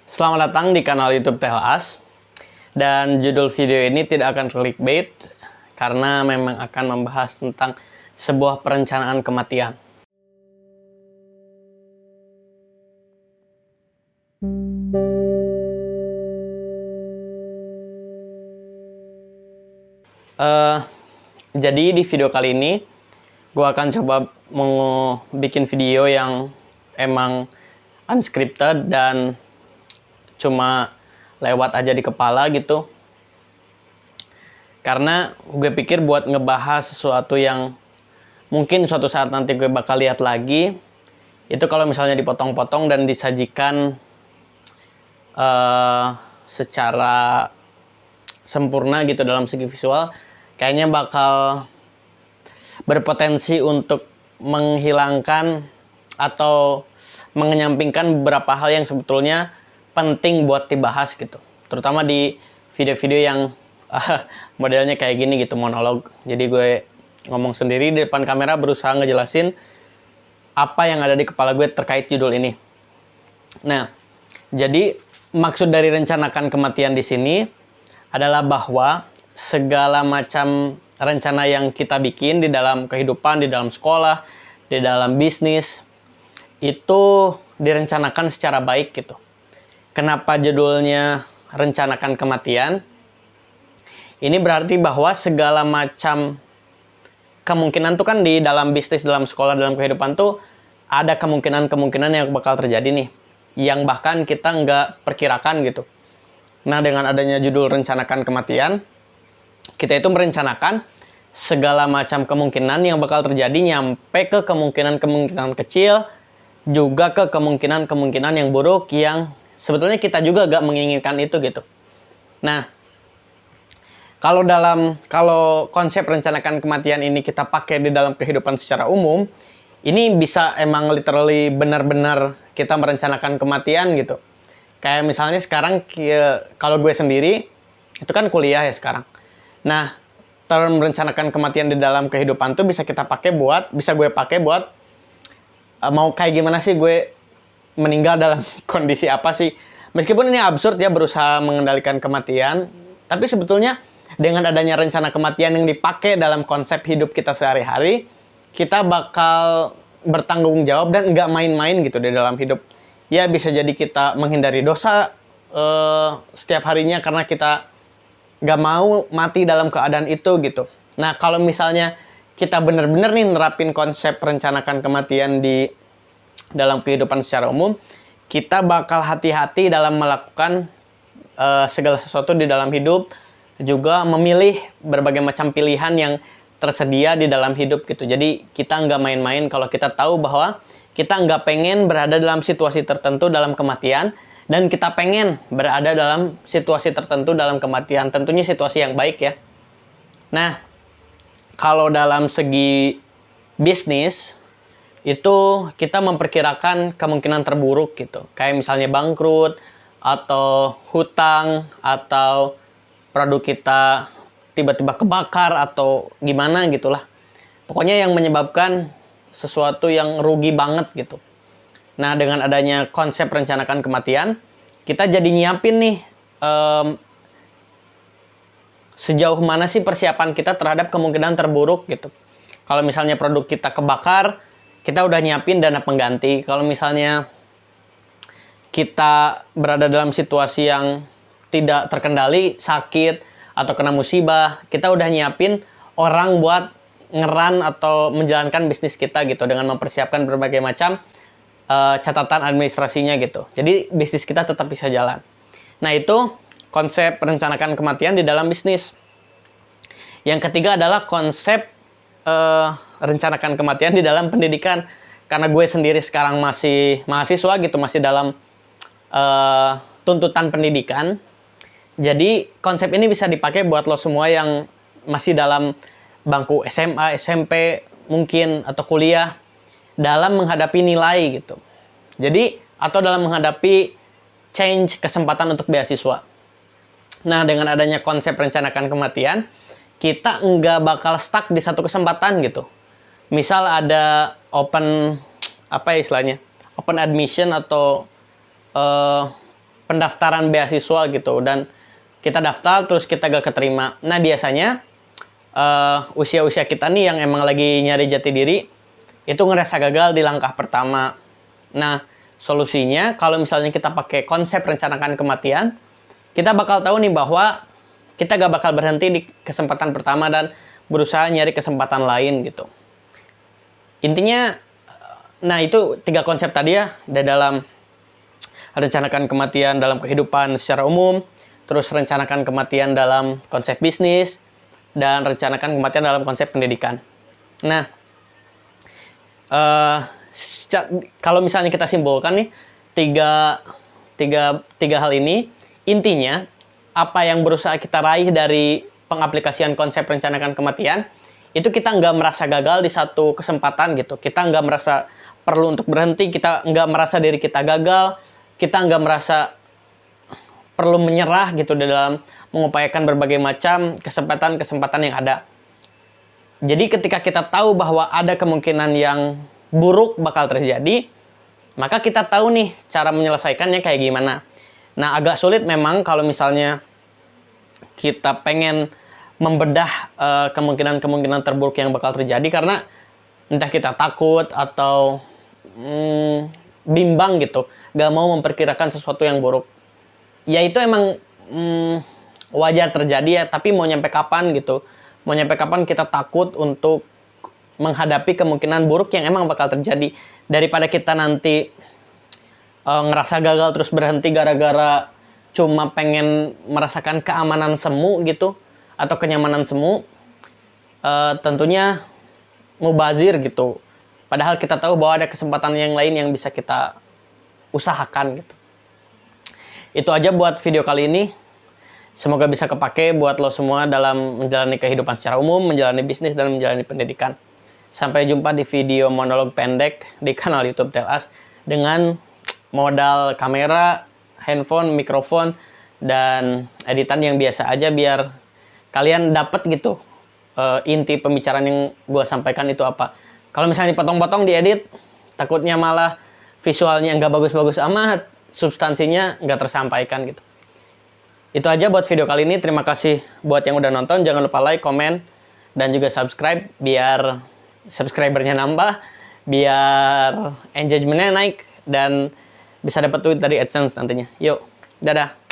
Selamat datang di kanal YouTube Tell Us. Dan judul video ini tidak akan clickbait karena memang akan membahas tentang sebuah perencanaan kematian. Jadi di video kali ini gue akan coba mau bikin video yang emang unscripted dan cuma lewat aja di kepala gitu. Karena gue pikir buat ngebahas sesuatu yang mungkin suatu saat nanti gue bakal lihat lagi, itu kalau misalnya dipotong-potong dan disajikan secara sempurna gitu dalam segi visual, kayaknya bakal berpotensi untuk menghilangkan atau mengenyampingkan beberapa hal yang sebetulnya penting buat dibahas gitu. Terutama di video-video yang modelnya kayak gini gitu, monolog. Jadi gue ngomong sendiri di depan kamera berusaha ngejelasin apa yang ada di kepala gue terkait judul ini. Nah, jadi maksud dari rencanakan kematian di sini adalah bahwa segala macam rencana yang kita bikin di dalam kehidupan, di dalam sekolah, di dalam bisnis, itu direncanakan secara baik gitu. Kenapa judulnya rencanakan kematian? Ini berarti bahwa segala macam kemungkinan tuh kan di dalam bisnis, dalam sekolah, dalam kehidupan tuh ada kemungkinan-kemungkinan yang bakal terjadi nih, yang bahkan kita nggak perkirakan gitu. Nah, dengan adanya judul rencanakan kematian, kita itu merencanakan segala macam kemungkinan yang bakal terjadi nyampe ke kemungkinan-kemungkinan kecil, juga ke kemungkinan-kemungkinan yang buruk yang sebetulnya kita juga gak menginginkan itu gitu. Nah, kalau konsep rencanakan kematian ini kita pakai di dalam kehidupan secara umum, ini bisa emang literally benar-benar kita merencanakan kematian gitu. Kayak misalnya sekarang kalau gue sendiri itu kan kuliah ya sekarang. Nah, term merencanakan kematian di dalam kehidupan tuh bisa gue pakai buat mau kayak gimana sih gue meninggal dalam kondisi apa sih. Meskipun ini absurd ya berusaha mengendalikan kematian, tapi sebetulnya dengan adanya rencana kematian yang dipakai dalam konsep hidup kita sehari-hari, kita bakal bertanggung jawab dan nggak main-main gitu di dalam hidup. Ya bisa jadi kita menghindari dosa setiap harinya karena kita nggak mau mati dalam keadaan itu gitu. Nah, kalau misalnya kita benar-benar nih nerapin konsep rencanakan kematian di dalam kehidupan secara umum, kita bakal hati-hati dalam melakukan segala sesuatu di dalam hidup, juga memilih berbagai macam pilihan yang tersedia di dalam hidup gitu. Jadi kita nggak main-main kalau kita tahu bahwa kita nggak pengen berada dalam situasi tertentu dalam kematian, dan kita pengen berada dalam situasi tertentu dalam kematian. Tentunya situasi yang baik ya. Nah, kalau dalam segi bisnis, itu kita memperkirakan kemungkinan terburuk gitu. Kayak misalnya bangkrut, atau hutang, atau produk kita tiba-tiba kebakar, atau gimana gitulah. Pokoknya yang menyebabkan sesuatu yang rugi banget gitu. Nah, dengan adanya konsep rencanakan kematian, kita jadi nyiapin nih sejauh mana sih persiapan kita terhadap kemungkinan terburuk gitu. Kalau misalnya produk kita kebakar, kita udah nyiapin dana pengganti. Kalau misalnya kita berada dalam situasi yang tidak terkendali, sakit, atau kena musibah, kita udah nyiapin orang buat ngeran atau menjalankan bisnis kita gitu, dengan mempersiapkan berbagai macam catatan administrasinya gitu. Jadi bisnis kita tetap bisa jalan. Nah, itu konsep merencanakan kematian di dalam bisnis. Yang ketiga adalah konsep rencanakan kematian di dalam pendidikan. Karena gue sendiri sekarang masih mahasiswa gitu, masih dalam tuntutan pendidikan. Jadi konsep ini bisa dipakai buat lo semua yang masih dalam bangku SMA, SMP mungkin, atau kuliah, dalam menghadapi nilai gitu. Jadi, atau dalam menghadapi change kesempatan untuk beasiswa. Nah, dengan adanya konsep rencanakan kematian, kita nggak bakal stuck di satu kesempatan gitu. Misal ada open admission atau pendaftaran beasiswa gitu, dan kita daftar terus kita gak keterima. Nah biasanya usia-usia kita nih yang emang lagi nyari jati diri itu ngerasa gagal di langkah pertama. Nah solusinya kalau misalnya kita pakai konsep rencanakan kematian, kita bakal tahu nih bahwa kita gak bakal berhenti di kesempatan pertama dan berusaha nyari kesempatan lain gitu. Intinya, nah itu 3 konsep tadi ya, ada dalam rencanakan kematian dalam kehidupan secara umum, terus rencanakan kematian dalam konsep bisnis, dan rencanakan kematian dalam konsep pendidikan. Nah, kalau misalnya kita simpulkan nih, tiga hal ini, intinya apa yang berusaha kita raih dari pengaplikasian konsep rencanakan kematian, itu kita nggak merasa gagal di satu kesempatan gitu. Kita nggak merasa perlu untuk berhenti, kita nggak merasa diri kita gagal, kita nggak merasa perlu menyerah gitu di dalam mengupayakan berbagai macam kesempatan-kesempatan yang ada. Jadi ketika kita tahu bahwa ada kemungkinan yang buruk bakal terjadi, maka kita tahu nih cara menyelesaikannya kayak gimana. Nah agak sulit memang kalau misalnya kita pengen membedah kemungkinan-kemungkinan terburuk yang bakal terjadi, karena entah kita takut atau bimbang gitu, gak mau memperkirakan sesuatu yang buruk. Ya itu emang wajar terjadi ya, tapi mau nyampe kapan gitu, mau nyampe kapan kita takut untuk menghadapi kemungkinan buruk yang emang bakal terjadi, daripada kita nanti ngerasa gagal terus berhenti gara-gara cuma pengen merasakan keamanan semu gitu, atau kenyamanan semu. Tentunya mubazir gitu, padahal kita tahu bahwa ada kesempatan yang lain yang bisa kita usahakan gitu. Itu aja buat video kali ini. Semoga bisa kepake buat lo semua dalam menjalani kehidupan secara umum, menjalani bisnis, dan menjalani pendidikan. Sampai jumpa di video monolog pendek di kanal YouTube Telas dengan modal kamera, handphone, mikrofon, dan editan yang biasa aja, biar kalian dapat gitu inti pembicaraan yang gue sampaikan itu apa. Kalau misalnya dipotong-potong, diedit, takutnya malah visualnya nggak bagus-bagus amat, substansinya nggak tersampaikan gitu. Itu aja buat video kali ini. Terima kasih buat yang udah nonton. Jangan lupa like, komen, dan juga subscribe biar subscribernya nambah, biar engagementnya naik, dan bisa dapat duit dari AdSense nantinya. Yuk, dadah.